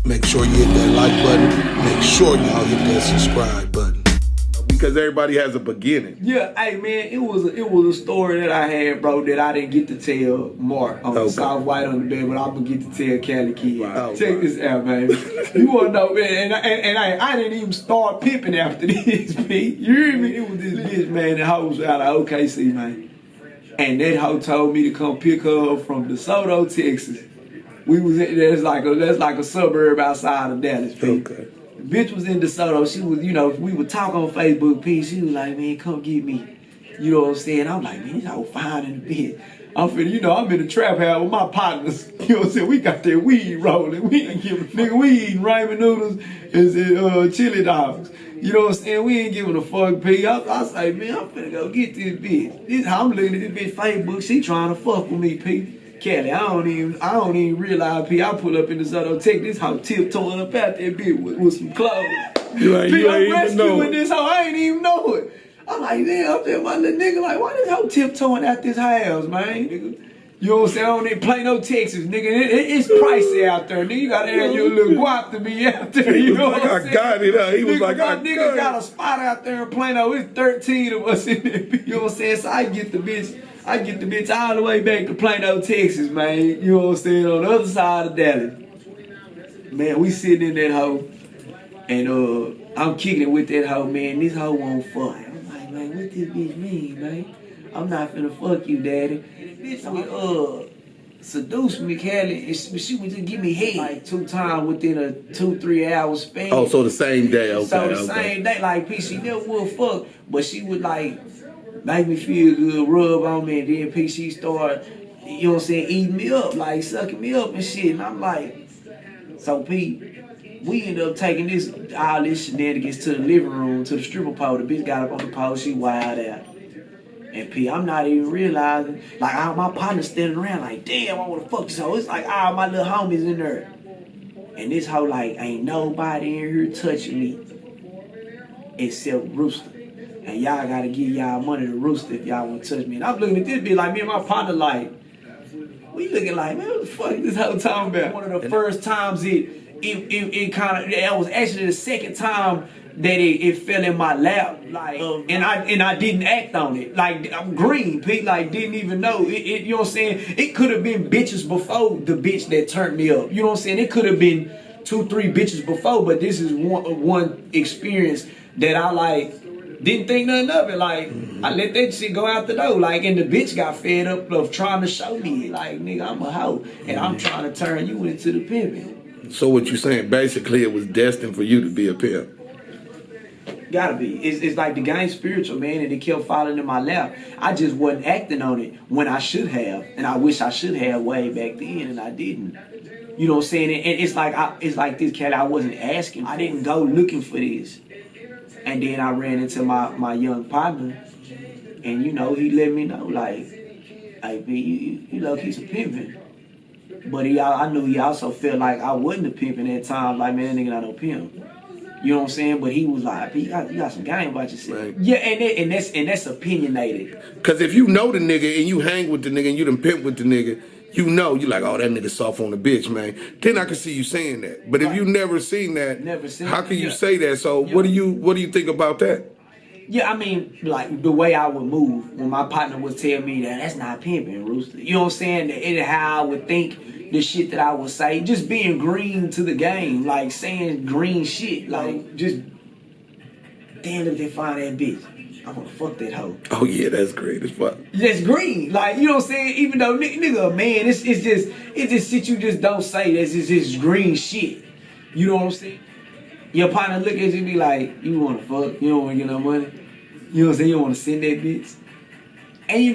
Make sure you hit that like button. Make sure y'all hit that subscribe button. Because everybody has a beginning. Yeah, hey man, it was a story that I had, bro, that I didn't get to tell Mark on the SOFTWHITE Underbelly, but I'm gonna get to tell Cali Kid. Wow. Check this out, man. You wanna know, man? And I didn't even start pimping after this, Pete. You hear me? It was this bitch, man, that hoe was out of OKC, man, and that hoe told me to come pick her up from DeSoto, Texas. We was that's like a suburb outside of Dallas, Pete. Okay. Bitch was in DeSoto. She was, you know, we would talk on Facebook, P. She was like, man, come get me. You know what I'm saying? I'm like, man, this hoe fine in the bed. I'm finna, you know, I'm in the trap house with my partners. You know what I'm saying? We got that weed rolling. We ain't giving, nigga, we eating ramen noodles and chili dogs. You know what I'm saying? We ain't giving a fuck, P. I say, man, I'm finna go get this bitch. I'm looking at this bitch Facebook. She trying to fuck with me, P. Kelly, I don't even realize, P. I pull up in the Zoto, take this hoe tiptoeing up out that bitch with some clothes. You ain't I'm rescuing this hoe, I ain't even know it. I'm like, damn, I'm there, my little nigga, like, why this hoe tiptoeing out this house, man? Nigga? You know what I'm saying? I don't even Plano, Texas, nigga. It's pricey out there, nigga. You gotta have your little guap to be out there. You know what I'm saying? I got it. He was like, my nigga got a spot out there in Plano. It's 13 of us in there. You know what I'm saying? So I get the bitch all the way back to Plano, Texas, man. You know what I'm saying? On the other side of Dallas. Man, we sitting in that hoe, and I'm kicking it with that hoe, man. This hoe won't fuck. I'm like, man, what this bitch mean, man? I'm not finna fuck you, daddy. Bitch would seduce me, Kelly, and she would just give me head like 2 times within a 2-3 hour span. Oh, so the same day, okay. So the same day, like, P, she never would fuck, but she would like make me feel good, rub on me, and then P, she started, you know what I'm saying, eating me up, like sucking me up and shit. And I'm like, so P, we ended up taking all this shenanigans to the living room, to the stripper pole. The bitch got up on the pole, she wild out. And P, I'm not even realizing, like all my partners standing around like, damn, I wanna fuck this hoe. It's like all my little homies in there. And this hoe like, ain't nobody in here touching me except Rooster. And y'all gotta give y'all money to Rooster if y'all wanna touch me. And I'm looking at this bitch like, me and my partner like, we looking like, man, what the fuck is this hoe talking about? One of the first times it kind of, that was actually the second time that it fell in my lap, like, and I didn't act on it. Like, I'm green, Pete, like, didn't even know. You know what I'm saying? It could have been bitches before the bitch that turned me up. You know what I'm saying? It could have been 2-3 bitches before, but this is one experience that I, like, didn't think nothing of it. Like, I let that shit go out the door. Like, and the bitch got fed up of trying to show me, like, nigga, I'm a hoe, and I'm trying to turn you into the pimping. So what you saying, basically it was destined for you to be a pimp. Gotta be. It's like the game spiritual, man, and it kept falling in my lap. I just wasn't acting on it when I should have, and I wish I should have way back then, and I didn't. You know what I'm saying? And it's like this, Kelly. I wasn't asking. I didn't go looking for this, and then I ran into my young partner, and you know he let me know like, hey, B, you look, he's a pimping. But I knew he also felt like I wasn't a pimp in that time. Like, man, that nigga not no pimp. You know what I'm saying? But he was like, you got some game about yourself. Right. Yeah, and that's opinionated. Cause if you know the nigga and you hang with the nigga and you done pimp with the nigga, you know, you like, oh, that nigga soft on the bitch, man. Then I can see you saying that. But if you never seen that, how can you say that? So what do you think about that? Yeah, I mean, like the way I would move when my partner would tell me that's not pimping, Rooster. You know what I'm saying? And how I would think. The shit that I would say, just being green to the game, like saying green shit, like just damn if they find that bitch, I wanna fuck that hoe. Oh yeah, that's great as fuck. That's green, like you know what I'm saying. Even though nigga, man, it's just shit you just don't say. That's just green shit. You know what I'm saying? Your partner look at you and be like, you wanna fuck? You don't wanna get no money? You know what I'm saying? You don't wanna send that bitch? And you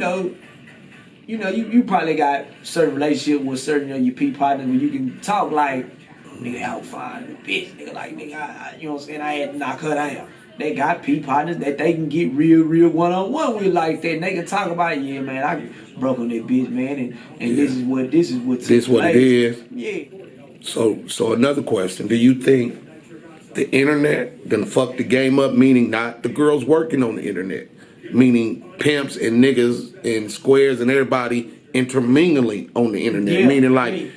know, you probably got certain relationship with certain of your P partners where you can talk like, nigga, I'll find a bitch. Nigga, like, nigga, you know what I'm saying? I had to knock her down. They got P partners that they can get real one-on-one with like that. And they can talk about, yeah, man, I broke on that bitch, man, and this is what it is. Yeah. So another question. Do you think the internet gonna fuck the game up, meaning not the girls working on the internet? Meaning pimps and niggas and squares and everybody intermingling on the internet. Yeah, meaning like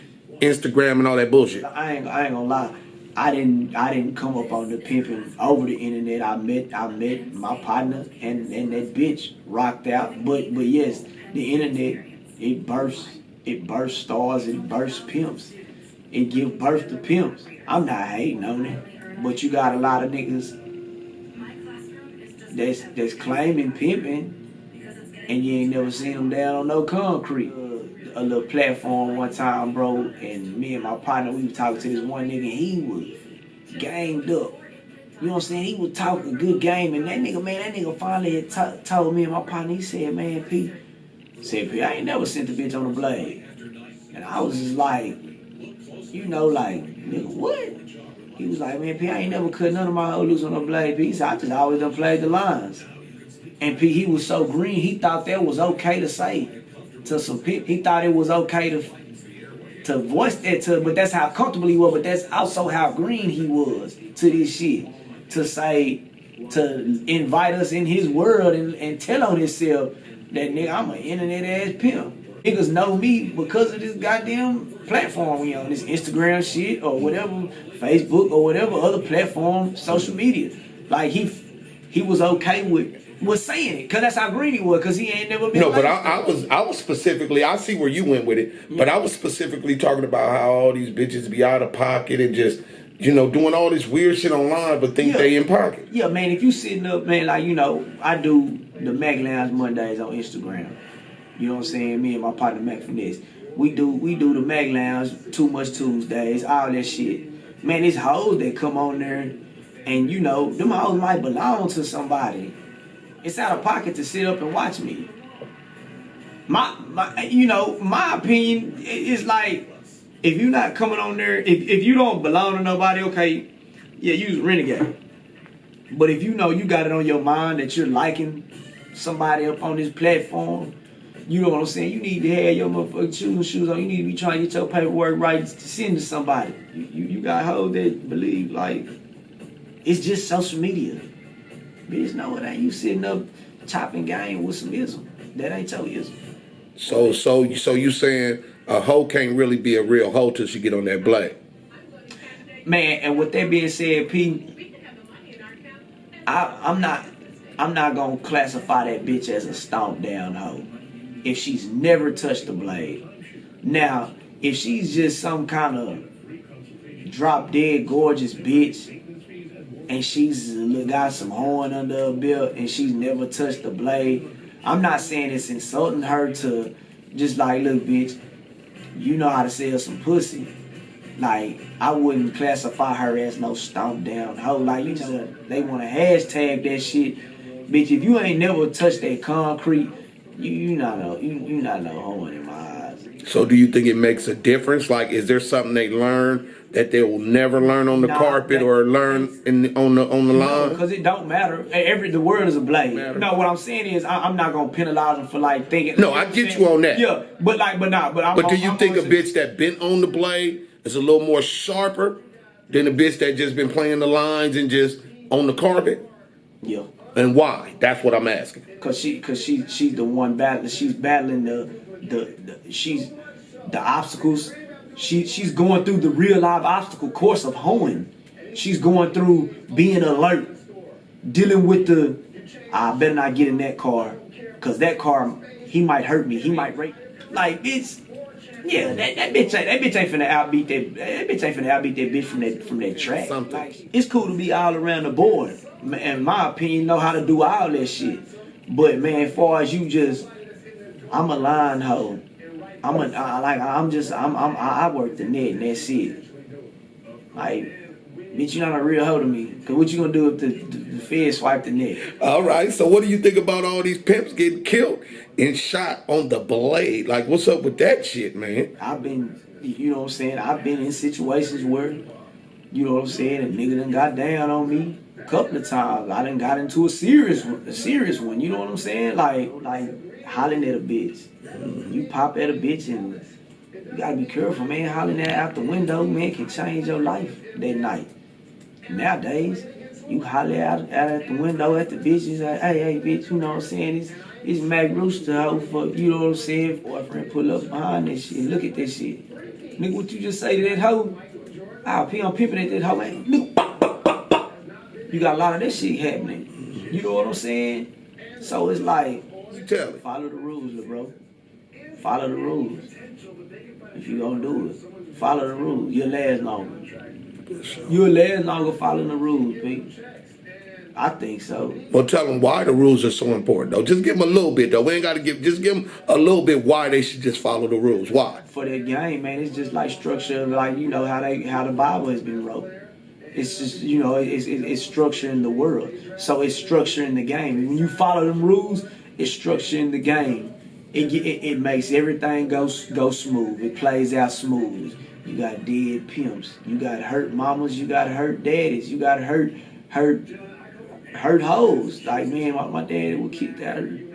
Instagram and all that bullshit. I ain't gonna lie. I didn't come up on the pimping over the internet. I met my partner and that bitch rocked out. But yes, the internet, it bursts stars, it bursts pimps. It give birth to pimps. I'm not hating on it. But you got a lot of niggas that's claiming pimping and you ain't never seen them down on no concrete. A little platform one time, bro, and me and my partner, we was talking to this one nigga, and he was gamed up. You know what I'm saying? He was talking a good game, and that nigga finally had told me and my partner, he said, man, P, I ain't never sent the bitch on the blade. And I was just like, you know, like, nigga, what? He was like, man, P, I ain't never cut none of my hoes loose on the blade, P. So I just always done played the lines. And P, he was so green, he thought that was okay to say to some people. He thought it was okay to voice that to, but that's how comfortable he was, but that's also how green he was to this shit. To say, to invite us in his world and tell on himself that nigga, I'm an internet ass pimp. Niggas know me because of this goddamn platform we on, this Instagram shit or whatever, Facebook or whatever other platform, social media. Like he was okay with saying it, cause that's how green he was, cause he ain't never been. No, but I was specifically, I see where you went with it, yeah. But I was specifically talking about how all these bitches be out of pocket and just, you know, doing all this weird shit online, but think they in pocket. Yeah, man, if you sitting up, man, like, you know, I do the Mac Lounge Mondays on Instagram. You know what I'm saying? Me and my partner Mac Finesse. We do the Mac Lounge, Too Much Tuesdays, all that shit. Man, these hoes that come on there and, you know, them hoes might belong to somebody. It's out of pocket to sit up and watch me. My opinion is like, if you're not coming on there, if you don't belong to nobody, okay, yeah, you's a renegade. But if you know you got it on your mind that you're liking somebody up on this platform, you know what I'm saying? You need to have your motherfucking shoes on. You need to be trying to get your paperwork right to send to somebody. You got hoes that believe like it's just social media. Bitch, no, it ain't. You sitting up chopping game with some ism. That ain't your ism. So you saying a hoe can't really be a real hoe till she get on that blade? Man, and with that being said, P, I'm not gonna classify that bitch as a stomp down hoe if she's never touched the blade. Now, if she's just some kind of drop dead gorgeous bitch and she's got some horn under her belt and she's never touched the blade, I'm not saying it's insulting her to just like, look, bitch, you know how to sell some pussy. Like, I wouldn't classify her as no stomp down hoe. Like, you know, they want to hashtag that shit. Bitch, if you ain't never touched that concrete, you not no hoe in my eyes. So do you think it makes a difference? Like, is there something they learn that they will never learn on the carpet or learn on the line? Because it don't matter. The world is a blade. No, what I'm saying is I'm not gonna penalize them for like thinking. No, I get you on that. Yeah, but do you think a bitch that been on the blade is a little more sharper than a bitch that just been playing the lines and just on the carpet? Yeah. And why? That's what I'm asking. Cause she's the one battling. She's battling the obstacles. She's going through the real life obstacle course of hoeing. She's going through being alert, dealing with I better not get in that car, cause that car, he might hurt me, he might rape. Like, bitch, yeah, that bitch ain't finna outbeat that bitch from that track. Like, it's cool to be all around the board. In my opinion, know how to do all that shit. But man, as far as you just, I'm a line hoe. I work the net and that's it. Like, bitch, you're not a real hoe to me. Cause what you gonna do if the feds swipe the net? All right, so what do you think about all these pimps getting killed and shot on the blade? Like, what's up with that shit, man? I've been, you know what I'm saying? I've been in situations where, you know what I'm saying, a nigga done got down on me a couple of times. I done got into a serious one. You know what I'm saying? Like hollering at a bitch. You pop at a bitch and you gotta be careful, man. Hollering at out the window, man, can change your life that night. Nowadays, you holler out at the window at the bitch and say, hey, bitch, you know what I'm saying? It's Mac Rooster, hoe, for, you know what I'm saying? Boyfriend pull up behind this shit. Look at this shit. Nigga, what you just say to that hoe? I'll be on pimping at that hoe, man. Nigga, pop, pop, pop, pop. You got a lot of that shit happening. You know what I'm saying? So it's like, follow the rules, bro. Follow the rules. If you gonna do it, follow the rules. You'll last longer. You'll last longer following the rules, Pete. I think so. Well, tell them why the rules are so important, though. Just give them a little bit, though. We ain't got to just give them a little bit why they should just follow the rules. Why? For their game, man, it's just like structure, like, you know, how the Bible has been wrote. It's just, you know, it's structuring the world. So it's structuring the game. When you follow them rules, it's structuring the game. It makes everything go smooth. It plays out smooth. You got dead pimps. You got hurt mamas. You got hurt daddies. You got hurt hoes. Like, man, my dad was kicked out here.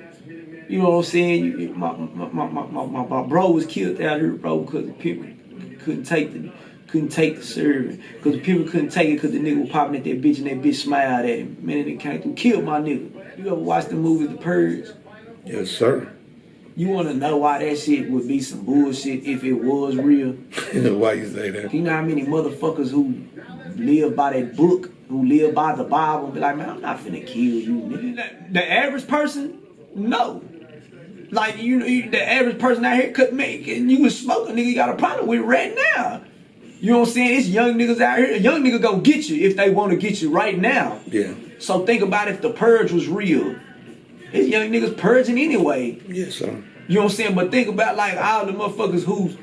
You know what I'm saying? My bro was killed out here, bro, because the pimp couldn't take the serving. Because the pimp couldn't take it because the nigga was popping at that bitch and that bitch smiled at him. Man, they came through, killed my nigga. You ever watch the movie The Purge? Yes, sir. You want to know why that shit would be some bullshit if it was real? Why you say that? You know how many motherfuckers who live by that book, who live by the Bible, be like, man, I'm not finna kill you, nigga. The average person, no. Like, you know, the average person out here could make it, and you can smoke a nigga you got a problem with right now. You know what I'm saying? It's young niggas out here. A young nigga go get you if they want to get you right now. Yeah. So think about if the purge was real. It's young niggas purging anyway. Yes, sir. You know what I'm saying? But think about like all the motherfuckers who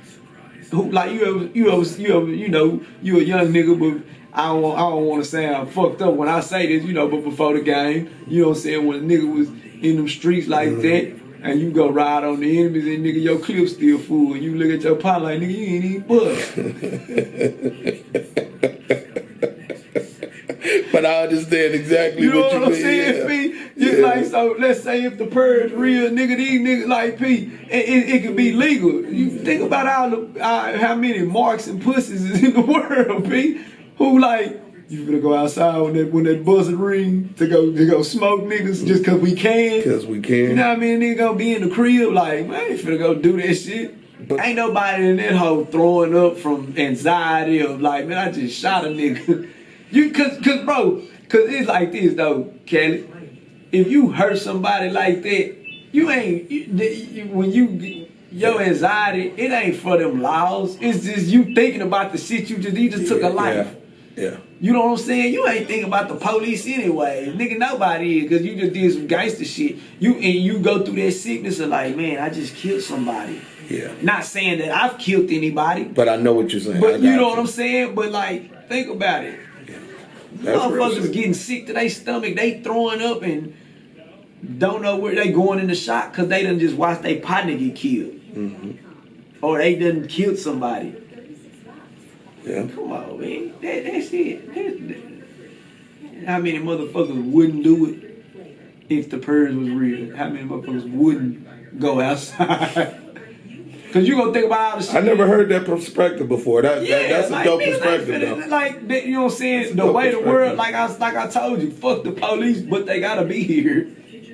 like you ever, you know, you a young nigga, but I don't want to sound fucked up when I say this, you know, but before the game, you know what I'm saying, when a nigga was in them streets like that, and you go ride on the enemies and nigga your clip still full, and you look at your pot like, nigga, you ain't even bust. But I understand exactly what you mean. You know what I'm saying, P? Just like, so let's say if the purge real, nigga, these niggas like P, it could be legal. You think about how many marks and pussies is in the world, P, who like, you finna go outside when that buzzer ring to go smoke niggas just cause we can. Cause we can. You know what I mean? Nigga gonna be in the crib like, man, you finna go do that shit. But ain't nobody in that hoe throwing up from anxiety of like, man, I just shot a nigga. Cause it's like this though, Kelly. If you hurt somebody like that, your anxiety, it ain't for them laws. It's just you thinking about the shit you just took a life. Yeah. You know what I'm saying? You ain't thinking about the police anyway. Nigga, nobody is, because you just did some gangster shit. You go through that sickness of like, man, I just killed somebody. Yeah. Not saying that I've killed anybody. But I know what you're saying. But you know what I'm saying? But like, think about it. Yeah. Motherfuckers getting sick to their stomach, they throwing up and don't know where they going in the shot because they done just watched their partner get killed. Mm-hmm. Or they done killed somebody. Yeah. Come on, man. That's it. How many motherfuckers wouldn't do it if the purge was real? How many motherfuckers wouldn't go outside? Because you gonna think about all the shit. I never heard that perspective before. That's a dope perspective, though. Like, you know what I'm saying? The way the world, like I told you, fuck the police, but they gotta be here.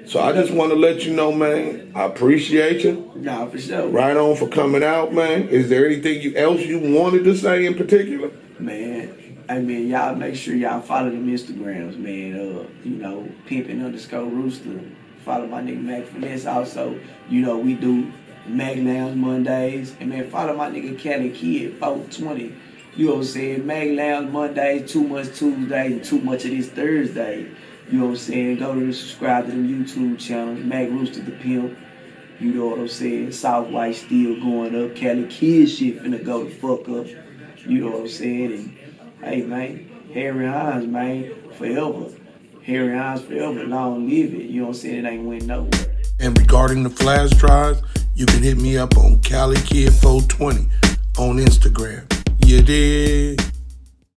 So I just want to let you know, man, I appreciate you. Nah, for sure. Right on for coming out, man. Is there anything else you wanted to say in particular? Man, I mean, y'all make sure y'all follow them Instagrams, man. You know, pimping_rooster. Follow my nigga Mac Finesse. Also, you know, we do Mac Lounge Mondays. And man, follow my nigga kaliciddtv. You know what I'm saying? Mac Lounge Mondays, Too Much Tuesday, and Too Much of This Thursday. You know what I'm saying? Go to subscribe to them YouTube channels. Mac Rooster the Pimp. You know what I'm saying? SOFTWHITE still going up. Cali Kid shit finna go the fuck up. You know what I'm saying? And hey man, Harry Hines, man, forever. Harry Hines forever, long live it. You know what I'm saying? It ain't went nowhere. And regarding the flash drives, you can hit me up on KaliKid420 on Instagram. You dig?